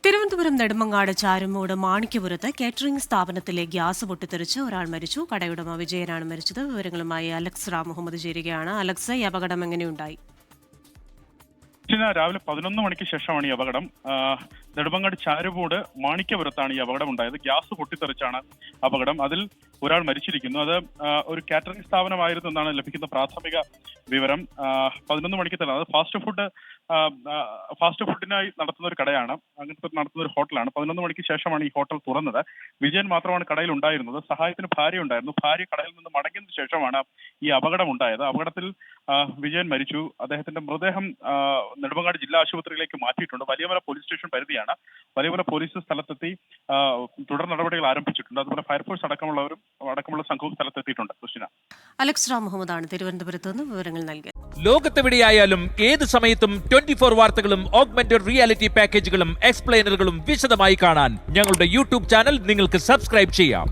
Thiruvananthapuram Nedumangad Charummood മാണിക്യപുരത്ത് catering സ്ഥാപനത്തിലെ gas പൊട്ടിത്തെറിച്ച് ഒരാൾ മരിച്ചു. കടയുടമ വിജയനാണ് മരിച്ചത്. വിവരങ്ങളുമായി അലക്സ് റാം മുഹമ്മദ് ചേരുകയാണ്. അലക്സ്, ഈ അപകടം എങ്ങനെയുണ്ടായി? രാവിലെ 11 മണിക്ക് ശേഷമാണ് ഈ അപകടം. നെടുമങ്ങാട് ചാരുമൂട് മാണിക്യപുരത്താണ് ഈ അപകടം ഉണ്ടായത്. ഗ്യാസ് പൊട്ടിത്തെറിച്ചാണ് അപകടം. അതിൽ ഒരാൾ മരിച്ചിരിക്കുന്നു. അത് ഒരു കാറ്ററിംഗ് സ്ഥാപനമായിരുന്നു എന്നാണ് ലഭിക്കുന്ന പ്രാഥമിക വിവരം. 11 മണിക്ക് തന്നെ അത് ഫാസ്റ്റ് ഫുഡിനായി നടത്തുന്ന ഒരു കടയാണ്, അങ്ങനത്തെ നടത്തുന്ന ഒരു ഹോട്ടലാണ്. 11 മണിക്ക് ശേഷമാണ് ഈ ഹോട്ടൽ തുറന്നത്. വിജയൻ മാത്രമാണ് കടയിൽ ഉണ്ടായിരുന്നത്. സഹായത്തിന് ഭാര്യ ഉണ്ടായിരുന്നു. ഭാര്യ കടയിൽ നിന്ന് മടങ്ങിയതിനു ശേഷമാണ് ഈ അപകടം ഉണ്ടായത്. അപകടത്തിൽ വിജയൻ മരിച്ചു. അദ്ദേഹത്തിന്റെ മൃതദേഹം നെടുമങ്ങാട് ജില്ലാ ആശുപത്രിയിലേക്ക് മാറ്റിയിട്ടുണ്ട്. Valiyamala police station പരിധിയാണ്. Valiyamala police സ്ഥലത്തെത്തി തുടർ നടപടികൾ ആരംഭിച്ചിട്ടുണ്ട്. അതുപോലെ ഫയർഫോഴ്സ് അടക്കമുള്ള സംഘവും സ്ഥലത്തെത്തിയിട്ടുണ്ട്. കൃഷ്ണ, അലക്സ് റാം മുഹമ്മദാണ് തിരുവനന്തപുരത്ത് നിന്ന് വിവരങ്ങൾ നൽകിയത്. ലോകത്തെവിടെയായാലും ഏത് സമയത്തും 24 വാർത്തകളും ഓഗ്മെന്റഡ് റിയാലിറ്റി പാക്കേജുകളും എക്സ്പ്ലെയിനറുകളും വിശദമായി കാണാൻ ഞങ്ങളുടെ യൂട്യൂബ് ചാനൽ നിങ്ങൾക്ക് സബ്സ്ക്രൈബ് ചെയ്യാം.